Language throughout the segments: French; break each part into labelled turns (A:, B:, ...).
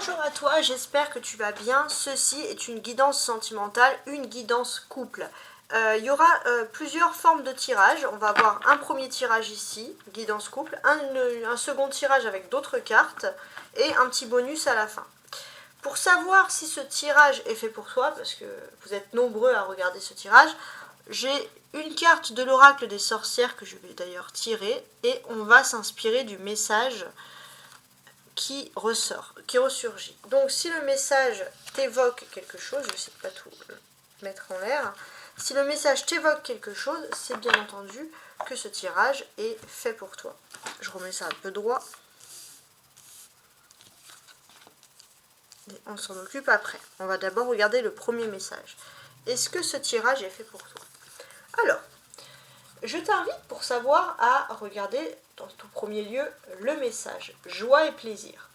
A: Bonjour à toi, j'espère que tu vas bien. Ceci est une guidance sentimentale, une guidance couple. Il y aura plusieurs formes de tirage. On va avoir un premier tirage ici, guidance couple, un second tirage avec d'autres cartes et un petit bonus à la fin. Pour savoir si ce tirage est fait pour toi, parce que vous êtes nombreux à regarder ce tirage, j'ai une carte de l'oracle des sorcières que je vais d'ailleurs tirer et on va s'inspirer du message qui ressurgit. Donc si le message t'évoque quelque chose, je ne sais pas tout mettre en l'air, si le message t'évoque quelque chose, c'est bien entendu que ce tirage est fait pour toi. Je remets ça un peu droit. Et on s'en occupe après. On va d'abord regarder le premier message. Est-ce que ce tirage est fait pour toi? Alors, je t'invite pour savoir à regarder dans tout premier lieu le message. Joie et plaisir.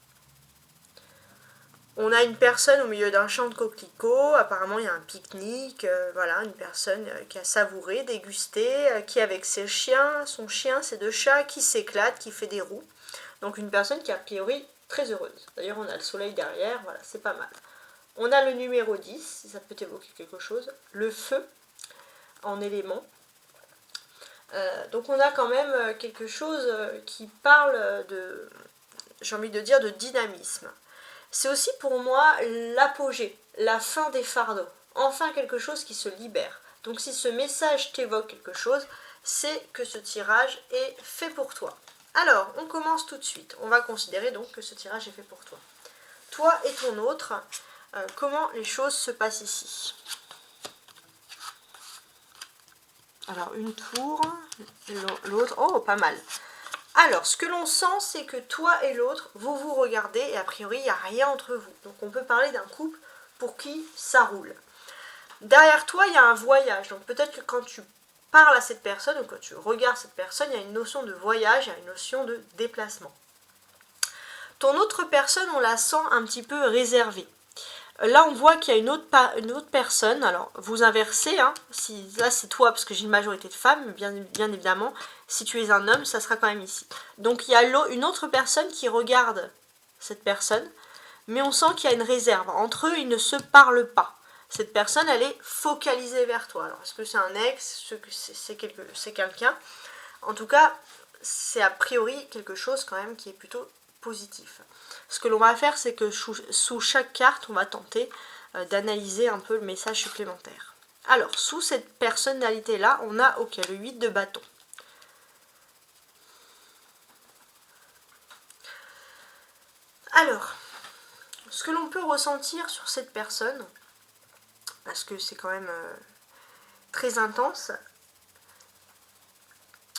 A: On a une personne au milieu d'un champ de coquelicots, apparemment il y a un pique-nique, voilà, une personne qui a savouré, dégusté, qui est avec ses chiens, son chien, ses deux chats, qui s'éclate, qui fait des roues. Donc une personne qui est a priori très heureuse. D'ailleurs on a le soleil derrière, voilà, c'est pas mal. On a le numéro 10, si ça peut évoquer quelque chose, le feu en élément. Donc on a quand même quelque chose qui parle de, j'ai envie de dire, de dynamisme. C'est aussi pour moi l'apogée, la fin des fardeaux. Enfin quelque chose qui se libère. Donc si ce message t'évoque quelque chose, c'est que ce tirage est fait pour toi. Alors, on commence tout de suite. On va considérer donc que ce tirage est fait pour toi. Toi et ton autre, comment les choses se passent ici? Alors, une tour, l'autre, oh, pas mal. Alors, ce que l'on sent, c'est que toi et l'autre, vous vous regardez et a priori, il n'y a rien entre vous. Donc, on peut parler d'un couple pour qui ça roule. Derrière toi, il y a un voyage. Donc, peut-être que quand tu parles à cette personne ou quand tu regardes cette personne, il y a une notion de voyage, il y a une notion de déplacement. Ton autre personne, on la sent un petit peu réservée. Là, on voit qu'il y a une autre personne. Alors, vous inversez. Hein, si, là, c'est toi, parce que j'ai une majorité de femmes, bien évidemment. Si tu es un homme, ça sera quand même ici. Donc, il y a une autre personne qui regarde cette personne. Mais on sent qu'il y a une réserve. Entre eux, ils ne se parlent pas. Cette personne, elle est focalisée vers toi. Alors, est-ce que c'est un ex? C'est quelqu'un? En tout cas, c'est a priori quelque chose quand même qui est plutôt positif. Ce que l'on va faire, c'est que sous chaque carte, on va tenter d'analyser un peu le message supplémentaire. Alors, sous cette personnalité-là, on a le 8 de bâton. Alors, ce que l'on peut ressentir sur cette personne, parce que c'est quand même très intense,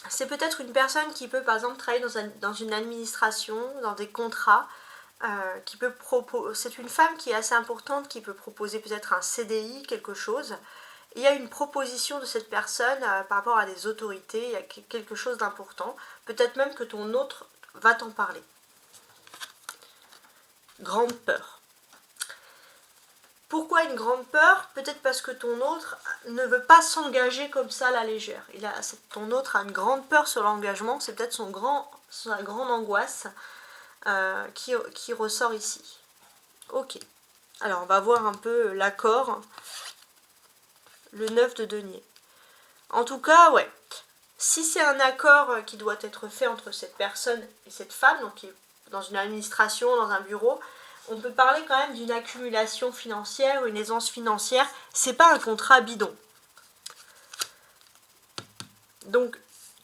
A: c'est peut-être une personne qui peut par exemple travailler dans une administration, dans des contrats, c'est une femme qui est assez importante, qui peut proposer peut-être un CDI, quelque chose. Il y a une proposition de cette personne par rapport à des autorités, il y a quelque chose d'important. Peut-être même que ton autre va t'en parler. Grande peur. Pourquoi une grande peur? Peut-être parce que ton autre ne veut pas s'engager comme ça à la légère. Ton autre a une grande peur sur l'engagement, c'est peut-être sa grande angoisse qui ressort ici. Ok. Alors on va voir un peu l'accord. Le 9 de denier. En tout cas, ouais. Si c'est un accord qui doit être fait entre cette personne et cette femme, donc qui est dans une administration, dans un bureau, on peut parler quand même d'une accumulation financière, une aisance financière. C'est pas un contrat bidon. Donc,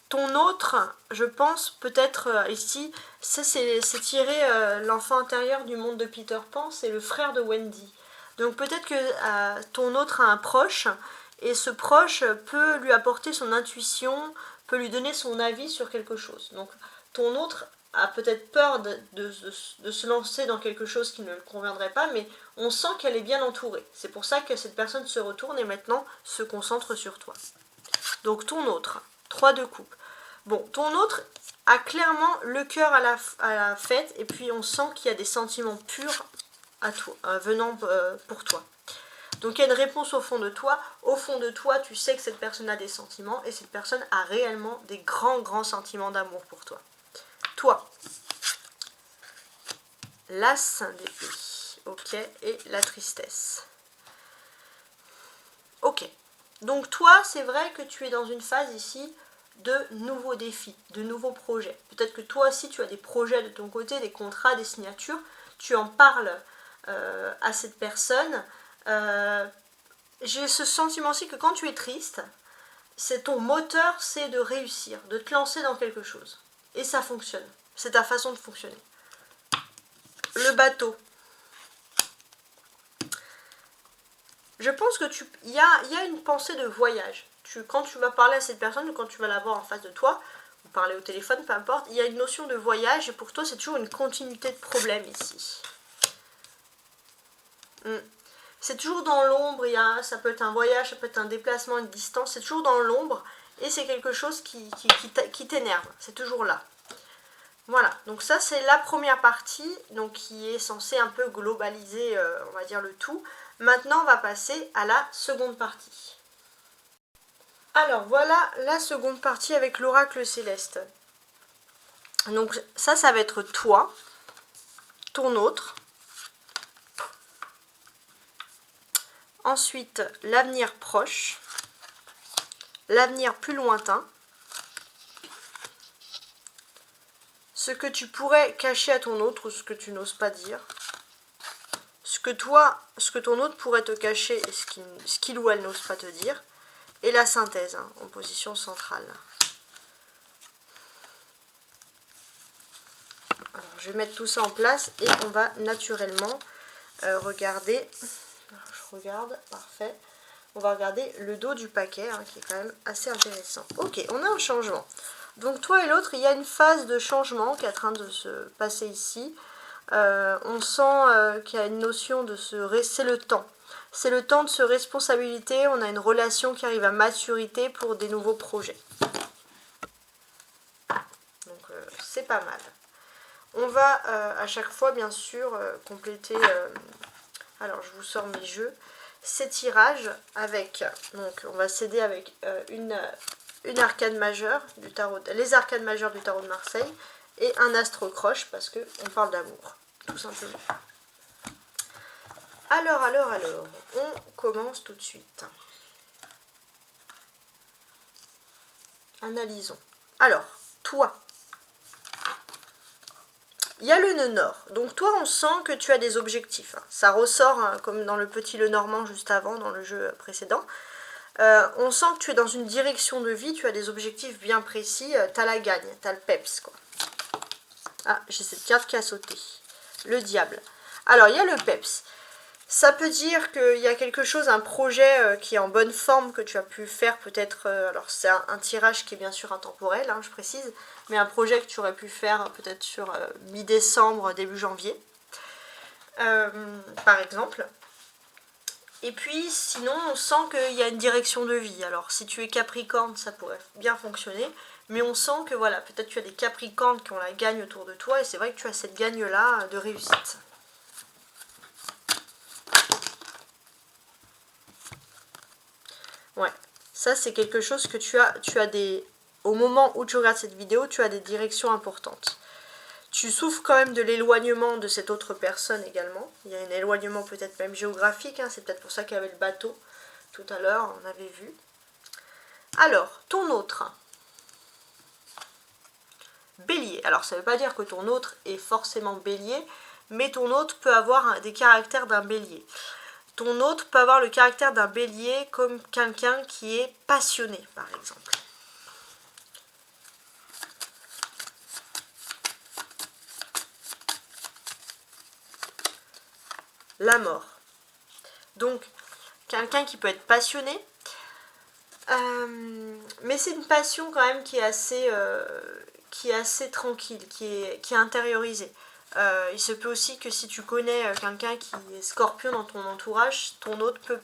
A: ton autre, je pense, peut-être ici, ça c'est tiré l'enfant intérieur du monde de Peter Pan, c'est le frère de Wendy. Donc peut-être que ton autre a un proche, et ce proche peut lui apporter son intuition, peut lui donner son avis sur quelque chose. Donc ton autre a peut-être peur de se lancer dans quelque chose qui ne le conviendrait pas, mais on sent qu'elle est bien entourée. C'est pour ça que cette personne se retourne et maintenant se concentre sur toi. Donc ton autre, 3 de coupe. Bon, ton autre a clairement le cœur à la fête, et puis on sent qu'il y a des sentiments purs à toi, venant pour toi. Donc il y a une réponse au fond de toi. Au fond de toi, tu sais que cette personne a des sentiments, et cette personne a réellement des grands sentiments d'amour pour toi. Toi, l'As d'épée. Ok, et la tristesse. Ok, donc toi, c'est vrai que tu es dans une phase ici de nouveaux défis, de nouveaux projets. Peut-être que toi aussi, tu as des projets de ton côté, des contrats, des signatures. Tu en parles à cette personne. J'ai ce sentiment aussi que quand tu es triste, c'est ton moteur, c'est de réussir, de te lancer dans quelque chose. Et ça fonctionne. C'est ta façon de fonctionner. Le bateau. Je pense que il y a une pensée de voyage. Quand tu vas parler à cette personne ou quand tu vas la voir en face de toi, ou parler au téléphone, peu importe, il y a une notion de voyage et pour toi c'est toujours une continuité de problème ici. C'est toujours dans l'ombre, ça peut être un voyage, ça peut être un déplacement, une distance, c'est toujours dans l'ombre et c'est quelque chose qui t'énerve, c'est toujours là. Voilà, donc ça c'est la première partie, donc qui est censée un peu globaliser, on va dire, le tout. Maintenant on va passer à la seconde partie. Alors voilà la seconde partie avec l'oracle céleste. Donc ça va être toi, ton autre. Ensuite l'avenir proche, l'avenir plus lointain. Ce que tu pourrais cacher à ton autre ou ce que tu n'oses pas dire. Ce que ton autre pourrait te cacher et ce qu'il ou elle n'ose pas te dire. Et la synthèse, en position centrale. Alors, je vais mettre tout ça en place et on va naturellement regarder. Alors, je regarde, parfait. On va regarder le dos du paquet, qui est quand même assez intéressant. Ok, on a un changement. Donc toi et l'autre, il y a une phase de changement qui est en train de se passer ici. On sent qu'il y a une notion de c'est le temps. C'est le temps de se responsabiliser. On a une relation qui arrive à maturité pour des nouveaux projets. Donc c'est pas mal. On va à chaque fois, bien sûr, compléter. Alors je vous sors mes jeux. Ces tirages avec. Donc on va s'aider avec une arcane majeure du tarot, les arcanes majeures du tarot de Marseille et un astre croche parce que on parle d'amour, tout simplement. Alors, on commence tout de suite. Analysons. Alors, toi, il y a le nœud nord. Donc toi, on sent que tu as des objectifs. Ça ressort comme dans le petit le normand juste avant, dans le jeu précédent. On sent que tu es dans une direction de vie, tu as des objectifs bien précis, tu as la gagne, tu as le peps, quoi. Ah, j'ai cette carte qui a sauté. Le diable. Alors, il y a le peps. Ça peut dire qu'il y a quelque chose, un projet qui est en bonne forme, que tu as pu faire peut-être, alors c'est un tirage qui est bien sûr intemporel, je précise, mais un projet que tu aurais pu faire peut-être sur mi-décembre, début janvier, par exemple. Et puis sinon on sent qu'il y a une direction de vie. Alors si tu es Capricorne, ça pourrait bien fonctionner, mais on sent que voilà, peut-être tu as des Capricornes qui ont la gagne autour de toi, et c'est vrai que tu as cette gagne-là de réussite. Ouais, ça c'est quelque chose que tu as des... Au moment où tu regardes cette vidéo, tu as des directions importantes. Tu souffres quand même de l'éloignement de cette autre personne également. Il y a un éloignement peut-être même géographique, c'est peut-être pour ça qu'il y avait le bateau tout à l'heure, on avait vu. Alors, ton autre. Bélier. Alors, ça ne veut pas dire que ton autre est forcément bélier, mais ton autre peut avoir des caractères d'un bélier. Ton autre peut avoir le caractère d'un bélier comme quelqu'un qui est passionné, par exemple. La mort. Donc, quelqu'un qui peut être passionné, mais c'est une passion quand même qui est assez tranquille, qui est intériorisée. Il se peut aussi que si tu connais quelqu'un qui est scorpion dans ton entourage, ton autre peut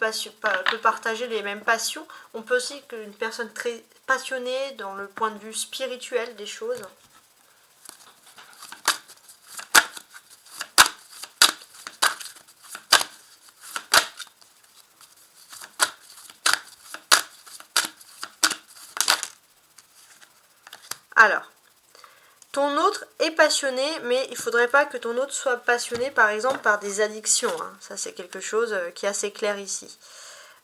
A: partager les mêmes passions. On peut aussi qu'une personne très passionnée dans le point de vue spirituel des choses. Alors, Ton autre est passionné, mais il ne faudrait pas que ton autre soit passionné, par exemple, par des addictions. Hein. Ça, c'est quelque chose qui est assez clair ici.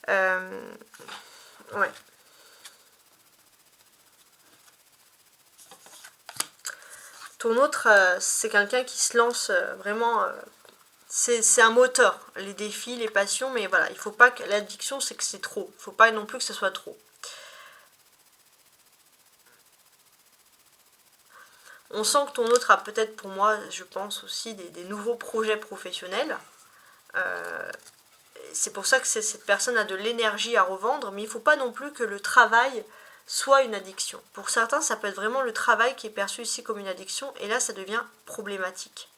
A: Ouais. Ton autre, c'est quelqu'un qui se lance vraiment... c'est un moteur, les défis, les passions, mais voilà, il faut pas que... L'addiction, c'est que c'est trop. Il ne faut pas non plus que ce soit trop. On sent que ton autre a peut-être, pour moi, je pense aussi, des nouveaux projets professionnels. C'est pour ça que cette personne a de l'énergie à revendre, mais il ne faut pas non plus que le travail soit une addiction. Pour certains, ça peut être vraiment le travail qui est perçu ici comme une addiction, et là, ça devient problématique.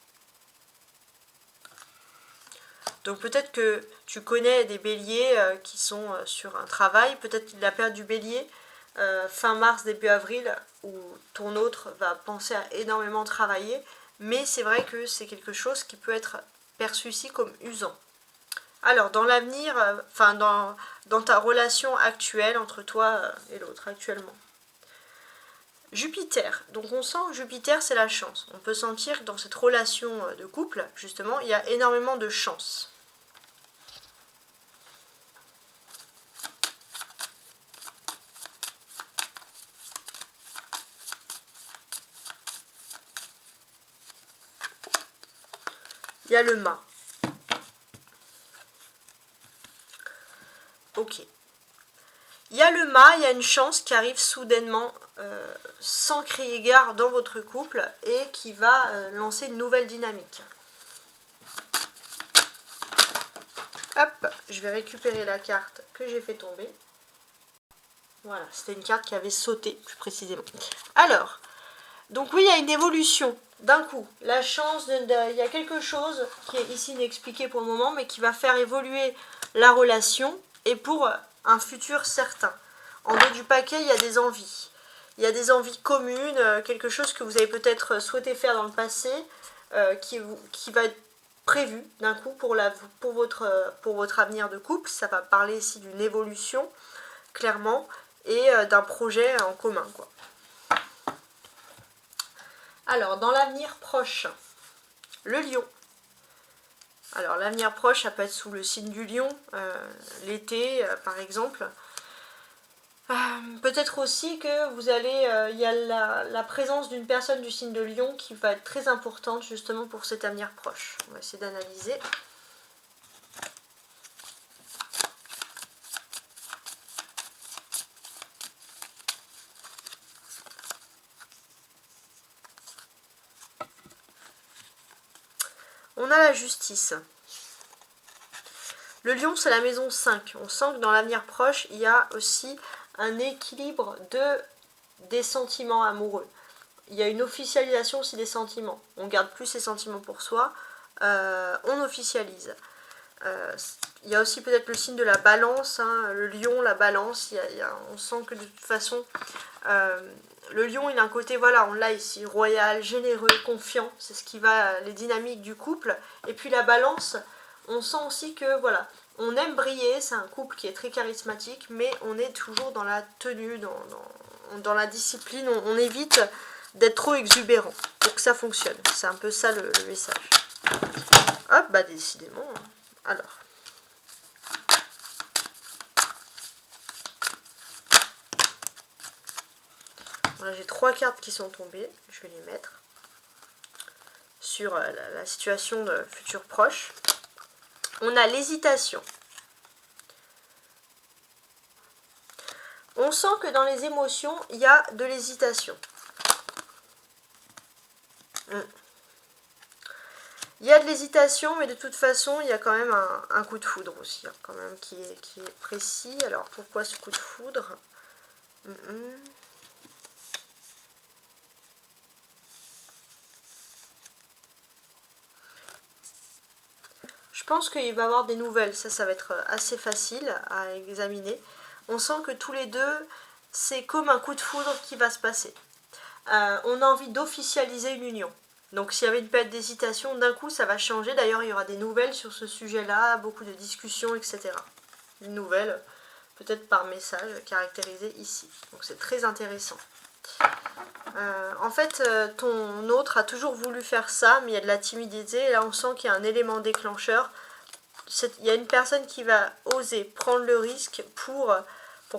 A: Donc peut-être que tu connais des béliers qui sont sur un travail, peut-être qu'il a perdu du bélier fin mars, début avril, où ton autre va penser à énormément travailler, mais c'est vrai que c'est quelque chose qui peut être perçu ici comme usant. Alors, dans l'avenir, enfin dans ta relation actuelle entre toi et l'autre actuellement. Jupiter, donc on sent que Jupiter c'est la chance. On peut sentir que dans cette relation de couple, justement, il y a énormément de chance. Il y a le mât. Ok. Il y a le mât, il y a une chance qui arrive soudainement, sans crier gare dans votre couple, et qui va lancer une nouvelle dynamique. Hop, je vais récupérer la carte que j'ai fait tomber. Voilà, c'était une carte qui avait sauté, plus précisément. Alors, donc oui, il y a une évolution. D'un coup, la chance, il y a quelque chose qui est ici inexpliqué pour le moment, mais qui va faire évoluer la relation, et pour un futur certain. En dos du paquet, il y a des envies. Il y a des envies communes, quelque chose que vous avez peut-être souhaité faire dans le passé, qui va être prévu d'un coup pour votre avenir de couple. Ça va parler ici d'une évolution, clairement, et d'un projet en commun, quoi. Alors, dans l'avenir proche, le lion. Alors, l'avenir proche, ça peut être sous le signe du lion, l'été, par exemple. Peut-être aussi que vous allez, il y a la présence d'une personne du signe de lion qui va être très importante justement pour cet avenir proche. On va essayer d'analyser. On a la justice. Le lion, c'est la maison 5. On sent que dans l'avenir proche, il y a aussi un équilibre des sentiments amoureux. Il y a une officialisation aussi des sentiments. On ne garde plus ses sentiments pour soi, on officialise. Il y a aussi peut-être le signe de la balance, hein, le lion, la balance. On sent que de toute façon, le lion, il a un côté, voilà, on l'a ici, royal, généreux, confiant. C'est ce qui va, les dynamiques du couple. Et puis la balance, on sent aussi que, voilà, on aime briller, c'est un couple qui est très charismatique, mais on est toujours dans la tenue, dans la discipline, on évite d'être trop exubérant pour que ça fonctionne. C'est un peu ça le message. Hop, bah décidément. Alors. Voilà, j'ai 3 cartes qui sont tombées. Je vais les mettre sur la situation de futur proche. On a l'hésitation. On sent que dans les émotions, il y a de l'hésitation. Il y a de l'hésitation, mais de toute façon, il y a quand même un coup de foudre aussi, hein, quand même, qui est précis. Alors, pourquoi ce coup de foudre? Je pense qu'il va y avoir des nouvelles, ça va être assez facile à examiner. On sent que tous les deux, c'est comme un coup de foudre qui va se passer. On a envie d'officialiser une union. Donc s'il y avait une période d'hésitation, d'un coup ça va changer. D'ailleurs il y aura des nouvelles sur ce sujet-là, beaucoup de discussions, etc. Une nouvelle, peut-être par message, caractérisée ici. Donc c'est très intéressant. En fait, ton autre a toujours voulu faire ça, mais il y a de la timidité. Et là, on sent qu'il y a un élément déclencheur. Il y a une personne qui va oser prendre le risque pour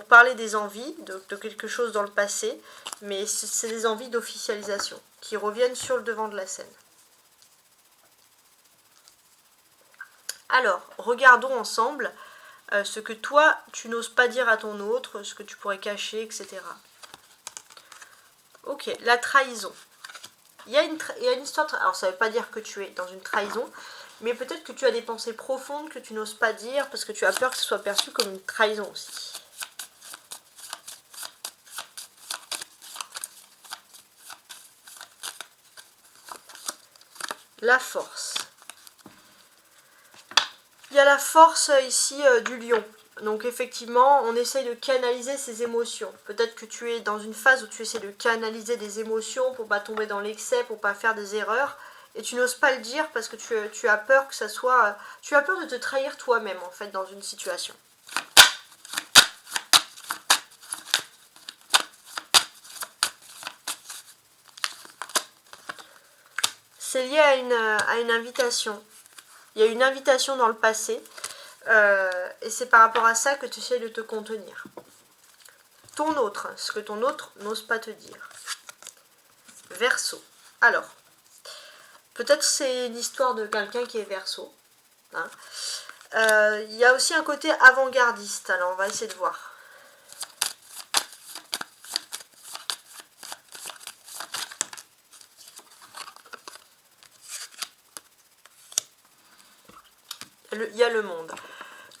A: parler des envies, de quelque chose dans le passé, mais c'est des envies d'officialisation qui reviennent sur le devant de la scène. Alors, regardons ensemble ce que toi, tu n'oses pas dire à ton autre, ce que tu pourrais cacher, etc. Ok, la trahison. Il y a une histoire, alors ça ne veut pas dire que tu es dans une trahison, mais peut-être que tu as des pensées profondes que tu n'oses pas dire parce que tu as peur que ce soit perçu comme une trahison aussi. La force. Il y a la force ici du lion. Donc effectivement, on essaye de canaliser ses émotions. Peut-être que tu es dans une phase où tu essaies de canaliser des émotions pour pas tomber dans l'excès, pour pas faire des erreurs. Et tu n'oses pas le dire parce que tu as peur que ça soit... Tu as peur de te trahir toi-même en fait dans une situation. C'est lié à une invitation. Il y a une invitation dans le passé. Et c'est par rapport à ça que tu essaies de te contenir. Ton autre, ce que ton autre n'ose pas te dire. Verseau. Alors, peut-être c'est l'histoire de quelqu'un qui est Verseau. Hein. Il y a aussi un côté avant-gardiste. Alors, on va essayer de voir. Il y a le monde.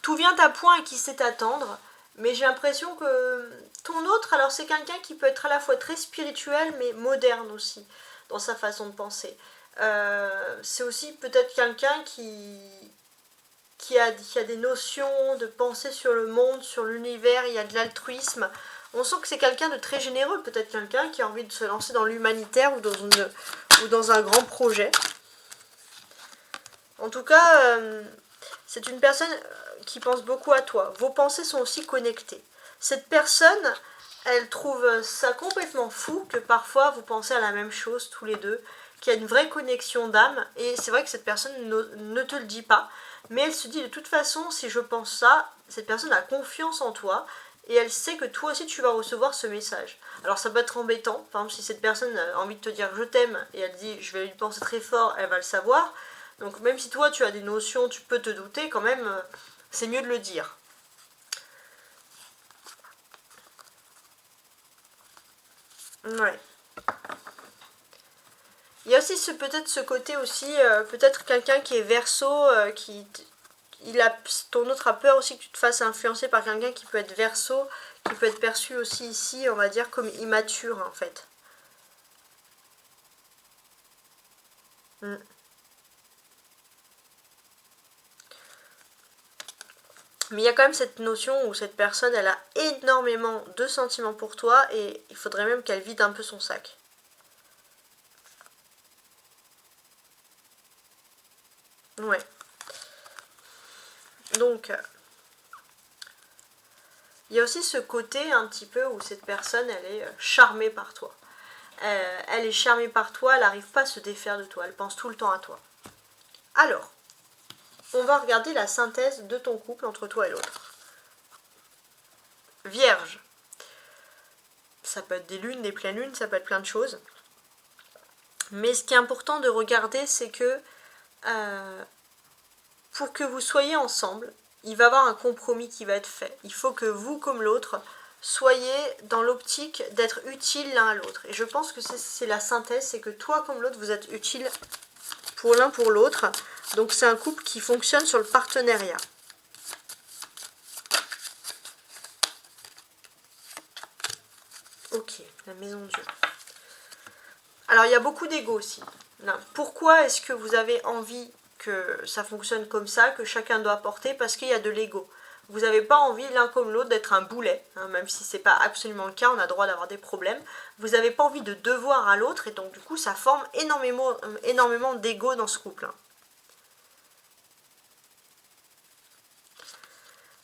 A: Tout vient à point et qui sait attendre, mais j'ai l'impression que ton autre, alors c'est quelqu'un qui peut être à la fois très spirituel, mais moderne aussi, dans sa façon de penser. C'est aussi peut-être quelqu'un qui a des notions de pensée sur le monde, sur l'univers, il y a de l'altruisme. On sent que c'est quelqu'un de très généreux, peut-être quelqu'un qui a envie de se lancer dans l'humanitaire ou dans un grand projet. En tout cas, c'est une personne qui pense beaucoup à toi. Vos pensées sont aussi connectées. Cette personne, elle trouve ça complètement fou que parfois vous pensez à la même chose tous les deux, qu'il y a une vraie connexion d'âme. Et c'est vrai que cette personne ne te le dit pas, mais elle se dit de toute façon, si je pense ça, cette personne a confiance en toi et elle sait que toi aussi tu vas recevoir ce message. Alors ça peut être embêtant, par exemple si cette personne a envie de te dire je t'aime et elle dit je vais lui penser très fort, elle va le savoir. Donc même si toi tu as des notions, tu peux te douter, quand même, c'est mieux de le dire. Ouais. Il y a aussi peut-être ce côté aussi, peut-être quelqu'un qui est Verseau, ton autre a peur aussi que tu te fasses influencer par quelqu'un qui peut être Verseau, qui peut être perçu aussi ici, on va dire, comme immature en fait. Mm. Mais il y a quand même cette notion où cette personne, elle a énormément de sentiments pour toi et il faudrait même qu'elle vide un peu son sac. Ouais. Donc, il y a aussi ce côté un petit peu où cette personne, elle est charmée par toi. Elle est charmée par toi, elle n'arrive pas à se défaire de toi, elle pense tout le temps à toi. Alors, on va regarder la synthèse de ton couple entre toi et l'autre. Vierge. Ça peut être des lunes, des pleines lunes, ça peut être plein de choses. Mais ce qui est important de regarder, c'est que pour que vous soyez ensemble, il va y avoir un compromis qui va être fait. Il faut que vous, comme l'autre, soyez dans l'optique d'être utile l'un à l'autre. Et je pense que c'est la synthèse, c'est que toi comme l'autre, vous êtes utile pour l'un pour l'autre. Donc c'est un couple qui fonctionne sur le partenariat. Ok, la maison de Dieu. Alors il y a beaucoup d'ego aussi. Pourquoi est-ce que vous avez envie que ça fonctionne comme ça, que chacun doit apporter? Parce qu'il y a de l'ego. Vous n'avez pas envie l'un comme l'autre d'être un boulet, hein, même si c'est pas absolument le cas, on a le droit d'avoir des problèmes. Vous n'avez pas envie de devoir à l'autre et donc du coup ça forme énormément d'ego dans ce couple.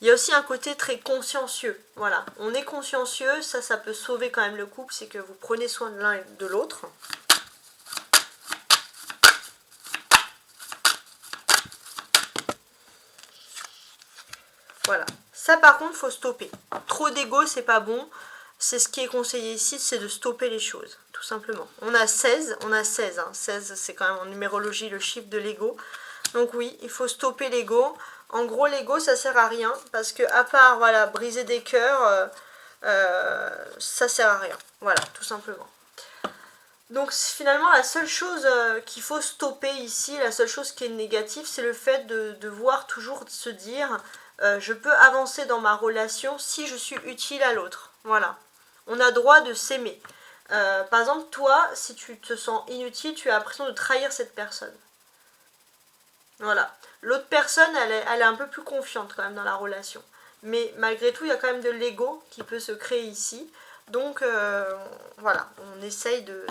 A: Il y a aussi un côté très consciencieux. Voilà, on est consciencieux, ça peut sauver quand même le couple, c'est que vous prenez soin de l'un et de l'autre. Voilà. Ça par contre, il faut stopper. Trop d'ego, c'est pas bon. C'est ce qui est conseillé ici, c'est de stopper les choses, tout simplement. On a 16, hein. 16 c'est quand même en numérologie le chiffre de l'ego. Donc oui, il faut stopper l'ego. En gros, l'ego, ça sert à rien, parce que à part, voilà, briser des cœurs, ça sert à rien. Voilà, tout simplement. Donc finalement, la seule chose qu'il faut stopper ici, la seule chose qui est négative, c'est le fait de voir toujours se dire je peux avancer dans ma relation si je suis utile à l'autre. Voilà. On a droit de s'aimer. Par exemple, toi, si tu te sens inutile, tu as l'impression de trahir cette personne. Voilà. L'autre personne, elle est un peu plus confiante quand même dans la relation. Mais malgré tout, il y a quand même de l'ego qui peut se créer ici. Donc voilà, on essaye de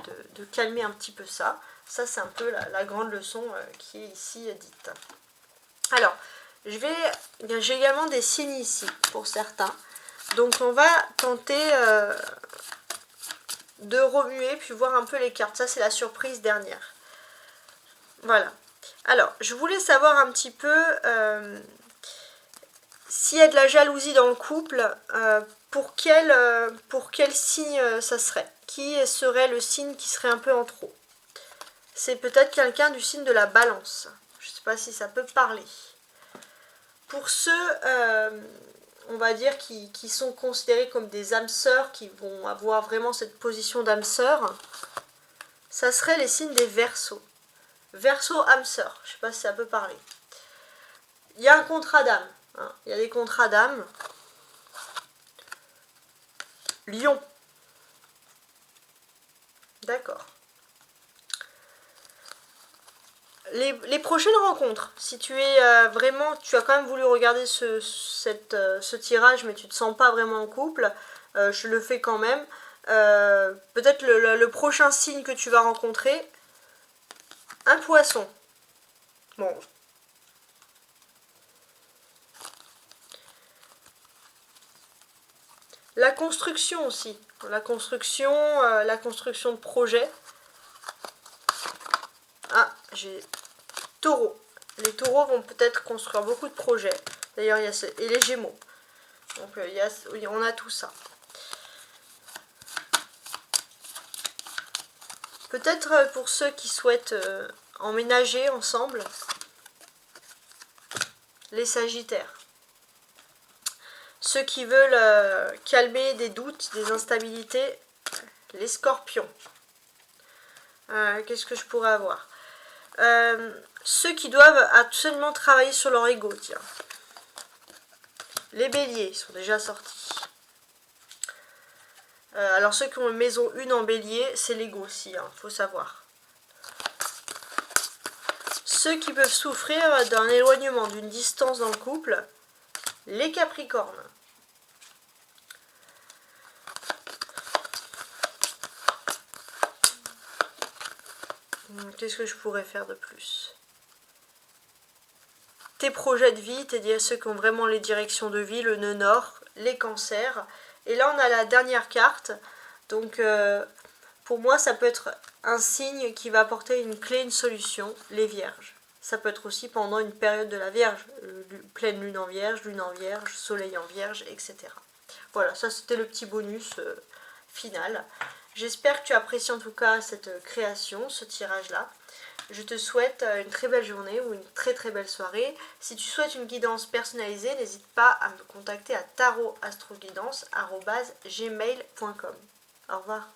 A: calmer un petit peu ça. Ça, c'est un peu la grande leçon qui est ici dite. Alors, j'ai également des signes ici pour certains. Donc on va tenter de remuer puis voir un peu les cartes. Ça, c'est la surprise dernière. Voilà. Alors, je voulais savoir un petit peu s'il y a de la jalousie dans le couple, pour quel signe ça serait? Qui serait le signe qui serait un peu en trop? C'est peut-être quelqu'un du signe de la Balance. Je ne sais pas si ça peut parler. Pour ceux, on va dire, qui sont considérés comme des âmes sœurs, qui vont avoir vraiment cette position d'âme sœur, ça serait les signes des Verseaux. Verseau, âme sœur, je ne sais pas si ça peut parler. Il y a un contrat d'âme. Hein. Il y a des contrats d'âme. Lion. D'accord. Les prochaines rencontres, si tu es vraiment, tu as quand même voulu regarder ce tirage, mais tu ne te sens pas vraiment en couple, je le fais quand même. Peut-être le prochain signe que tu vas rencontrer, un poisson. Bon. La construction aussi. La construction de projets. Ah, j'ai Taureau. Les taureaux vont peut-être construire beaucoup de projets. D'ailleurs, il y a et les gémeaux. Donc, on a tout ça. Peut-être pour ceux qui souhaitent emménager ensemble, les Sagittaires. Ceux qui veulent calmer des doutes, des instabilités, les Scorpions. Qu'est-ce que je pourrais avoir? Ceux qui doivent absolument travailler sur leur ego, tiens. Les Béliers sont déjà sortis. Alors ceux qui ont une maison 1 en Bélier, c'est l'ego aussi, hein, faut savoir. Ceux qui peuvent souffrir d'un éloignement, d'une distance dans le couple, les Capricornes. Qu'est-ce que je pourrais faire de plus? Tes projets de vie, c'est-à-dire ceux qui ont vraiment les directions de vie, le nœud nord, les cancers. Et là, on a la dernière carte. Donc, pour moi, ça peut être un signe qui va apporter une clé, une solution, les vierges. Ça peut être aussi pendant une période de la Vierge, pleine lune en Vierge, soleil en Vierge, etc. Voilà, ça c'était le petit bonus final. J'espère que tu apprécies en tout cas cette création, ce tirage-là. Je te souhaite une très belle journée ou une très très belle soirée. Si tu souhaites une guidance personnalisée, n'hésite pas à me contacter à tarotastroguidance@gmail.com. Au revoir.